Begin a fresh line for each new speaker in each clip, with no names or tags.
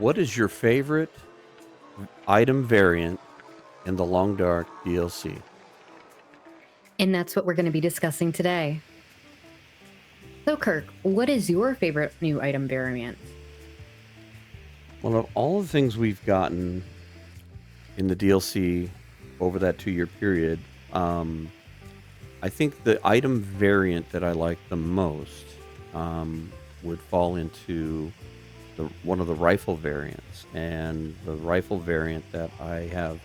What is your favorite item variant in the Long Dark DLC?
And that's what we're going to be discussing today. So, Kirk, what is your favorite new item variant?
Well, of all the things we've gotten in the DLC over that 2 year period, um, I think the item variant that I like the most would fall into one of the rifle variants, and the rifle variant that I have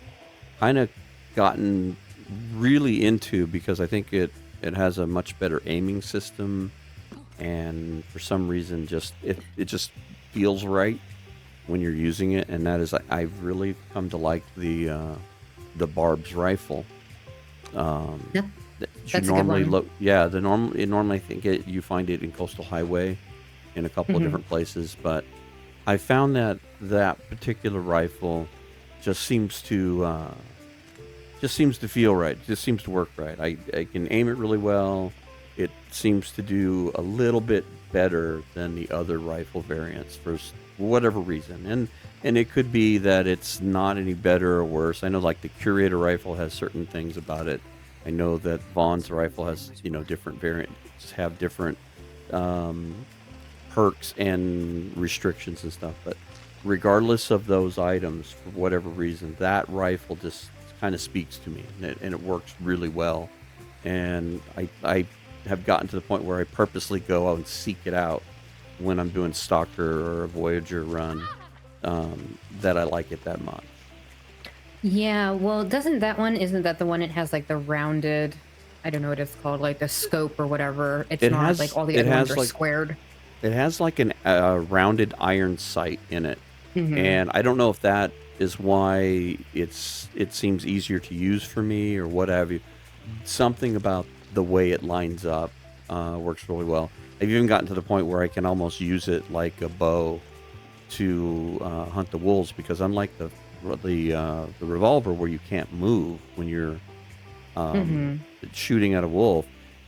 kind of gotten really into because I think it has a much better aiming system, and for some reason it just feels right when you're using it, and that is I've really come to like the Barb's rifle. Um,
Yep,
that you
that's a good
normally
one.
look, yeah, the normal it normally I think you find it in Coastal Highway in a couple of
Hmm.
different places, but I found that that particular rifle just seems to feel right. Just seems to work right. I can aim it really well. It seems to do a little bit better than the other rifle variants for whatever reason. And it could be that it's not any better or worse. I know like the Curator rifle has certain things about it. I know that Vaughn's rifle has, different variants have different um, perks and restrictions and stuff. But regardless of those items, for whatever reason, that rifle just kind of speaks to me, and it works really well. And I have gotten to the point where I purposely go out and seek it out when I'm doing Stalker or a Voyager run, that I like it that much.
Yeah, well, isn't that the one it has like the rounded, I don't know what it's called, like the scope or whatever? It's
It
not like
has
all the
it
other ones
has
are
like
squared.
it has like an rounded iron sight in it,
Hmm.
and I don't know if that is why it seems easier to use for me or what have you. Something about the way it lines up works really well. I've even gotten to the point where I can almost use it like a bow to hunt the wolves, because unlike the revolver where you can't move when you're um,
Hmm.
shooting at a wolf,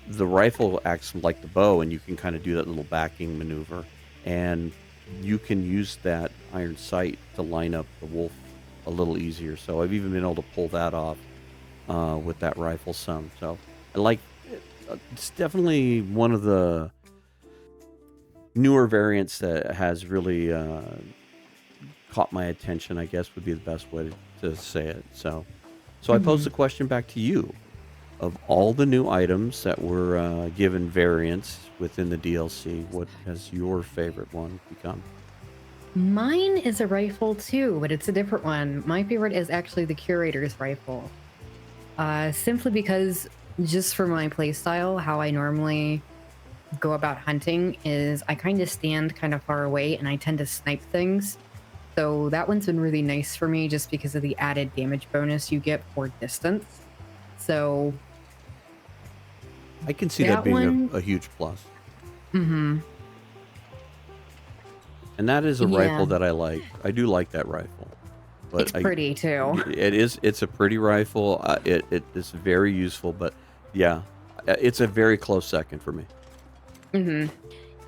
the rifle acts like the bow, and you can kind of do that little backing maneuver, and you can use that iron sight to line up the wolf a little easier. So I've even been able to pull that off with that rifle some. So I like it. It's definitely one of the newer variants that has really caught my attention, I guess would be the best way to say it. So I pose
Hmm.
the question back to you. Of all the new items that were given variants within the DLC, what has your favorite one become?
Mine is a rifle too, but it's a different one. My favorite is actually the Curator's rifle. Simply because just for my playstyle, how I normally go about hunting is I kind of stand kind of far away and I tend to snipe things. So that one's been really nice for me just because of the added damage bonus you get for distance. So
I can see that
that
being
one,
a huge plus.
hmm,
And that is a rifle
yeah,
that I like. I do like that rifle. But
it's pretty too.
it's a pretty rifle. It is very useful, but yeah, it's a very close second for me.
Hmm.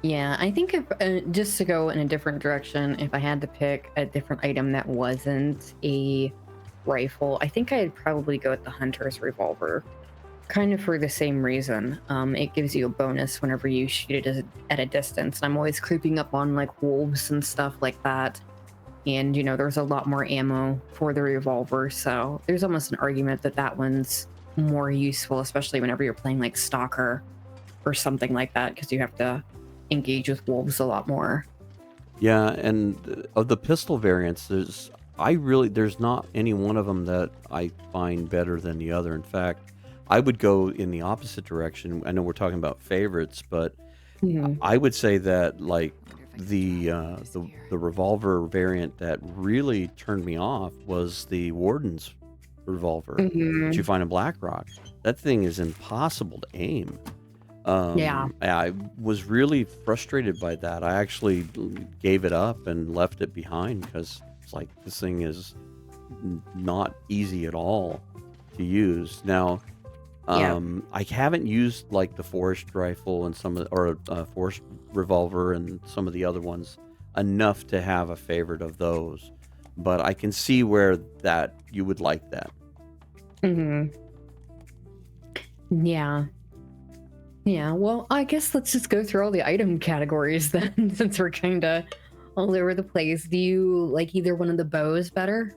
Yeah, I think if just to go in a different direction, if I had to pick a different item that wasn't a rifle, I think I'd probably go with the hunter's revolver. Kind of for the same reason. It gives you a bonus whenever you shoot it at a distance. And I'm always creeping up on like wolves and stuff like that. And, there's a lot more ammo for the revolver. So there's almost an argument that that one's more useful, especially whenever you're playing like Stalker or something like that, because you have to engage with wolves a lot more.
Yeah, and of the pistol variants, there's not any one of them that I find better than the other. In fact, I would go in the opposite direction. I know we're talking about favorites, but
Hmm.
I would say that like the revolver variant that really turned me off was the Warden's revolver that you
Hmm.
find in Blackrock. That thing is impossible to aim.
Yeah.
I was really frustrated by that. I actually gave it up and left it behind because it's like this thing is not easy at all to use. Now,
Yeah.
I haven't used like the forest rifle and some of or forest revolver and some of the other ones. enough to have a favorite of those. But I can see where that you would like that.
Mm-hmm. Yeah. Yeah. Well, I guess let's just go through all the item categories then, since we're kind of all over the place. Do you like either one of the bows better?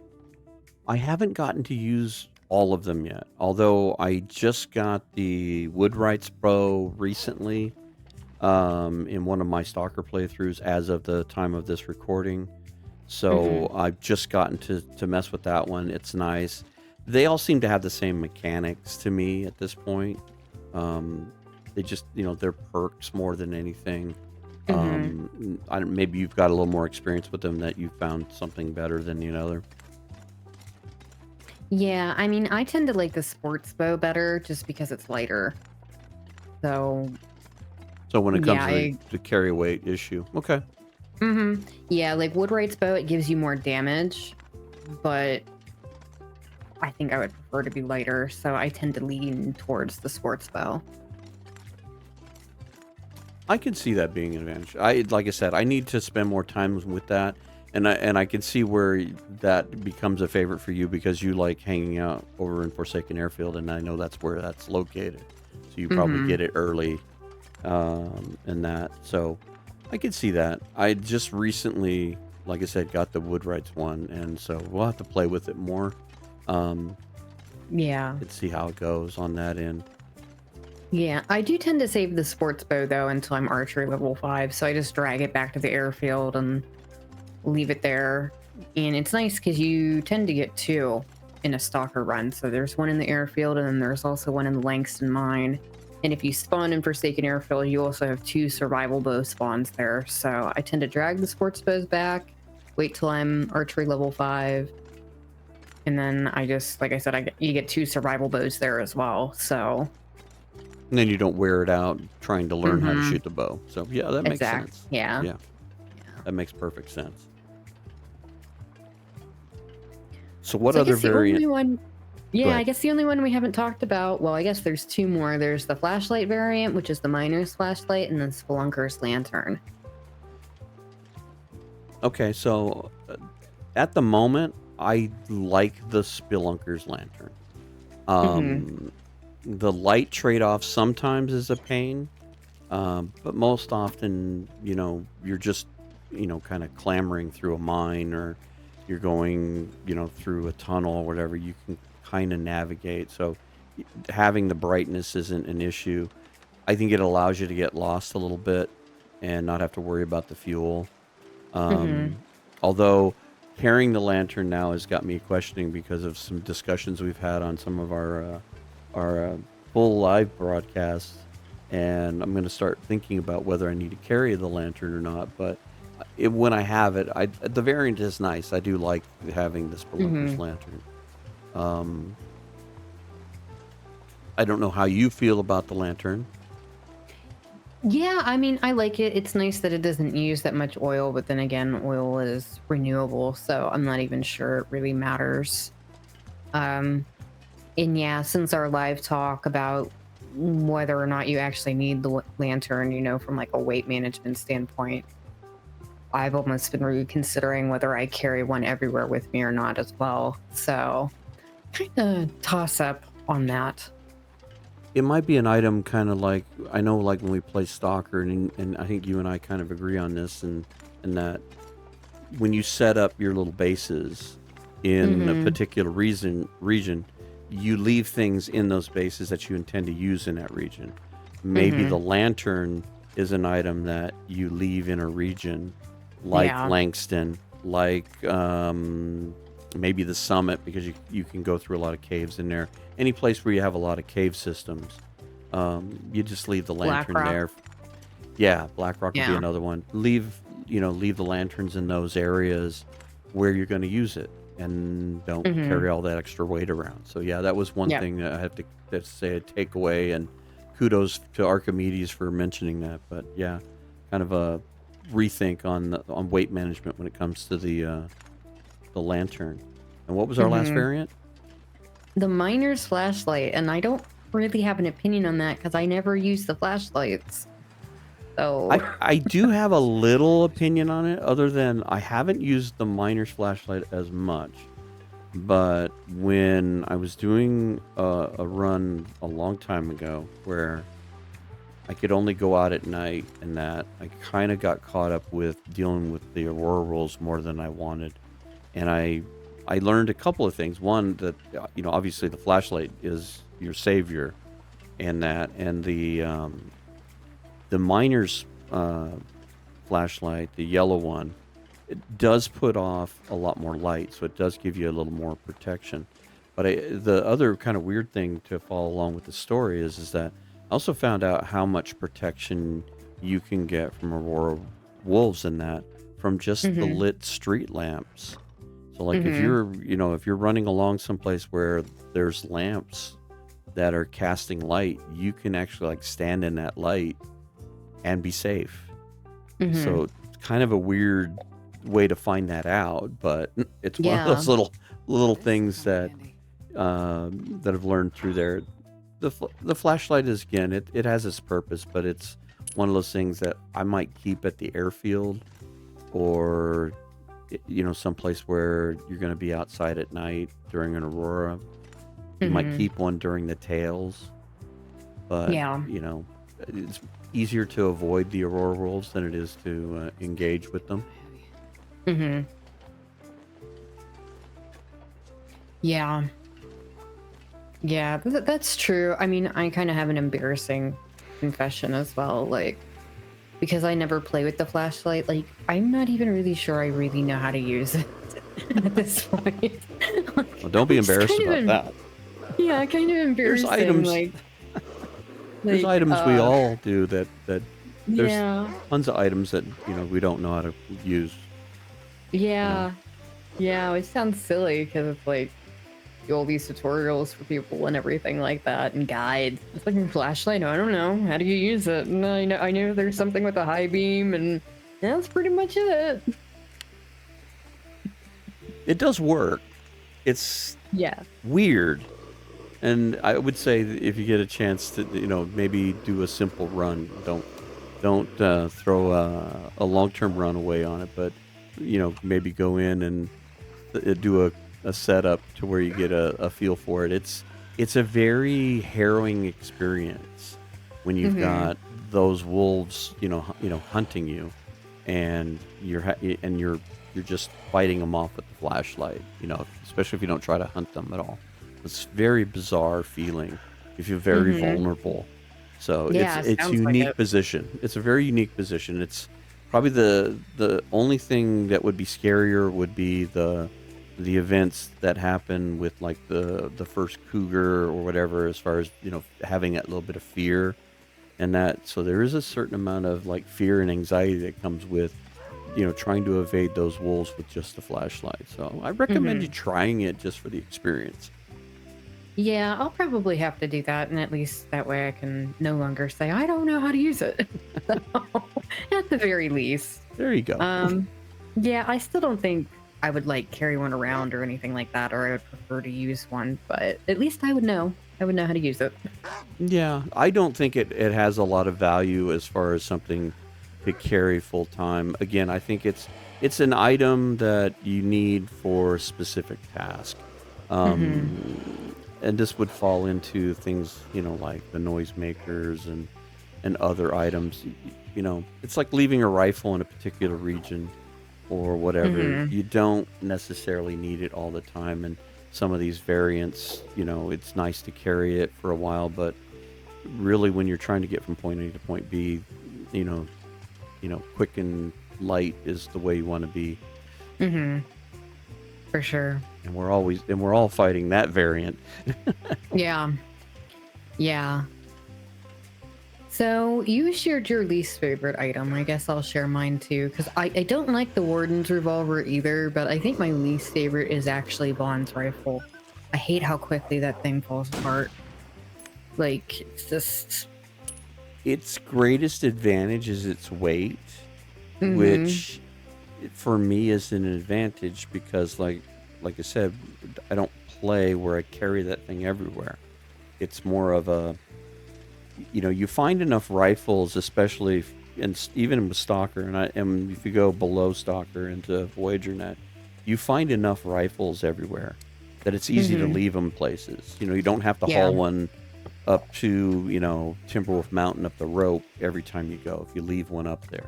I haven't gotten to use all of them yet, although I just got the Woodwright's bow recently in one of my Stalker playthroughs as of the time of this recording.
Mm-hmm.
So I've just gotten to mess with that one. It's nice. They all seem to have the same mechanics to me at this point. Um, they just, they're perks more than anything.
Mm-hmm.
Maybe you've got a little more experience with them that you found something better than the other.
Yeah, I mean, I tend to like the sports bow better just because it's lighter. So,
So when it comes
yeah,
to the carry weight issue, okay.
yeah, like Woodwright's bow, it gives you more damage, but I think I would prefer to be lighter, so I tend to lean towards the sports bow.
I can see that being an advantage. Like I said, I need to spend more time with that, and I can see where that becomes a favorite for you because you like hanging out over in Forsaken Airfield, and I know that's where that's located. So you probably
Mm-hmm.
get it early, and that. So I could see that. I just recently, like I said, got the Woodwrights one, and so we'll have to play with it more, um,
Yeah.
and see how it goes on that end.
Yeah, I do tend to save the sports bow though until I'm archery level 5, so I just drag it back to the airfield and leave it there. And it's nice because you tend to get two in a stalker run. So there's one in the airfield, and then there's also one in the Langston mine. And if you spawn in Forsaken Airfield, you also have two survival bow spawns there. So I tend to drag the sports bows back, wait till I'm archery level 5, and then I just, like I said, you get two survival bows there as well. So,
And then you don't wear it out trying to learn how to
mm-hmm.
shoot the bow. So yeah, that makes
Exact.
sense.
Yeah.
Yeah, that makes perfect sense. So what
So I
other
guess the
variant?
only one,
Go
yeah, I
ahead.
guess the only one we haven't talked about, well, I guess there's two more. There's the flashlight variant, which is the miner's flashlight, and then Spelunker's lantern.
Okay, so at the moment, I like the Spelunker's lantern.
Mm-hmm.
Um, the light trade-off sometimes is a pain, but most often, you're just, kind of clambering through a mine or you're going, through a tunnel or whatever. You can kind of navigate. So having the brightness isn't an issue. I think it allows you to get lost a little bit and not have to worry about the fuel.
Mm-hmm.
Although carrying the lantern now has got me questioning because of some discussions we've had on some of our full live broadcasts, and I'm going to start thinking about whether I need to carry the lantern or not. But when I have it, the variant is nice. I do like having the Spelunker's
Mm-hmm.
lantern. Um, I don't know how you feel about the lantern.
Yeah, I mean, I like it. It's nice that it doesn't use that much oil, but then again, oil is renewable, so I'm not even sure it really matters. Um, and yeah, since our live talk about whether or not you actually need the lantern, from like a weight management standpoint, I've almost been reconsidering whether I carry one everywhere with me or not as well. So, kind of toss up on that.
It might be an item kind of like I know, like when we play Stalker, and I think you and I kind of agree on this, and that when you set up your little bases in a
Mm-hmm.
particular region, you leave things in those bases that you intend to use in that region. Maybe
Mm-hmm.
the lantern is an item that you leave in a region like
Yeah.
Langston, like maybe the summit, because you can go through a lot of caves in there. Any place where you have a lot of cave systems, you just leave the lantern
BlackRock.
there. Yeah, BlackRock would be
Yeah.
another one. Leave the lanterns in those areas where you're going to use it, and don't
Mm-hmm.
carry all that extra weight around. So yeah, that was one
Yep.
thing that I have to say a takeaway, and kudos to Archimedes for mentioning that. But yeah, kind of a rethink on weight management when it comes to the lantern. And what was our last
Mm-hmm.
variant?
The miner's flashlight, and I don't really have an opinion on that because I never use the flashlights. So,
I do have a little opinion on it, other than I haven't used the miner's flashlight as much. But when I was doing a run a long time ago where I could only go out at night, and that I kind of got caught up with dealing with the Aurora rules more than I wanted. And I learned a couple of things. One, that obviously the flashlight is your savior, and the miner's flashlight, the yellow one, it does put off a lot more light, so it does give you a little more protection. But the other kind of weird thing to follow along with the story is that I also found out how much protection you can get from Aurora wolves in that from just the
hmm
lit street lamps. So like if
hmm
you're running along someplace where there's lamps that are casting light, you can actually like stand in that light and be safe.
hmm
So it's kind of a weird way to find that out, but it's one of
yeah,
those little things that I've learned through there. The flashlight is, again, it has its purpose, but it's one of those things that I might keep at the airfield, or someplace where you're going to be outside at night during an aurora. You might
hmm
keep one during the tails, but
yeah,
it's easier to avoid the aurora wolves than it is to engage with them.
hmm yeah, yeah. That's true. I mean, I kind of have an embarrassing confession as well, like because I never play with the flashlight. Like, I'm not even really sure I really know how to use it at this point.
Well,
Like,
don't be
which is
embarrassed
kind of
about that.
yeah, kind of
There's
embarrassing.
items
Like,
there's
like,
items we all do that there's
yeah,
tons of items that we don't know how to use. You know,
yeah, yeah. It sounds silly because it's like all these tutorials for people and everything like that, and guides. It's like a flashlight. No, I don't know. How do you use it? And I know there's something with a high beam, and that's pretty much it.
it does work. It's
Yeah.
weird, and I would say that if you get a chance to maybe do a simple run, don't throw a long-term run away on it, but maybe go in and do a setup to where you get a feel for it. It's a very harrowing experience when you've
hmm
got those wolves, hunting you, and you're just fighting them off with the flashlight. Especially if you don't try to hunt them at all. It's very bizarre feeling. You feel very
hmm
vulnerable. So it's
Yeah,
it's
sounds like
unique
it.
position. It's a very unique position. It's probably the only thing that would be scarier would be the events that happen with like the first cougar or whatever, as far as having that little bit of fear, and that, so there is a certain amount of like fear and anxiety that comes with trying to evade those wolves with just a flashlight. So I recommend you
hmm
trying it just for the experience.
Yeah, I'll probably have to do that, and at least that way I can no longer say I don't know how to use it. So, at the very least.
There you go.
Um, yeah, I still don't think I would like carry one around or anything like that, or I would prefer to use one, but at least I would know. I would know how to use it.
Yeah, I don't think it has a lot of value as far as something to carry full time. Again, I think it's an item that you need for a specific task.
hmm
And this would fall into things, like the noisemakers and other items. It's like leaving a rifle in a particular region or whatever.
hmm
You don't necessarily need it all the time. And some of these variants, it's nice to carry it for a while, but really when you're trying to get from point A to point B, you know, quick and light is the way you want to be.
hmm For sure.
And we're all fighting that variant.
Yeah. Yeah. So you shared your least favorite item. I guess I'll share mine too, because I don't like the Warden's revolver either, but I think my least favorite is actually Bond's rifle. I hate how quickly that thing falls apart. Like, it's just.
Its greatest advantage is its weight,
Mm
which for me is an advantage because like I said, I don't play where I carry that thing everywhere. It's more of a you find enough rifles, especially and even with Stalker, and if you go below Stalker into Voyager Net, you find enough rifles everywhere that it's easy to
Mm-hmm.
leave them places. You don't have to
Yeah.
haul one up to Timberwolf Mountain up the rope every time you go. If you leave one up there,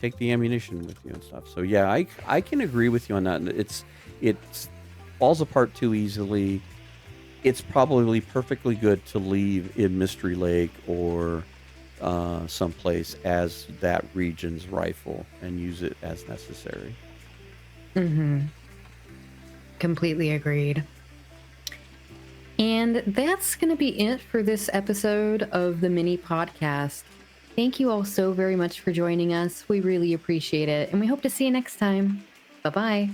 take the ammunition with you and stuff. So yeah, I can agree with you on that. It's falls apart too easily. It's probably perfectly good to leave in Mystery Lake or someplace as that region's rifle and use it as necessary.
Mm-hmm. Completely agreed. And that's going to be it for this episode of the mini podcast. Thank you all so very much for joining us. We really appreciate it, and we hope to see you next time. Bye bye.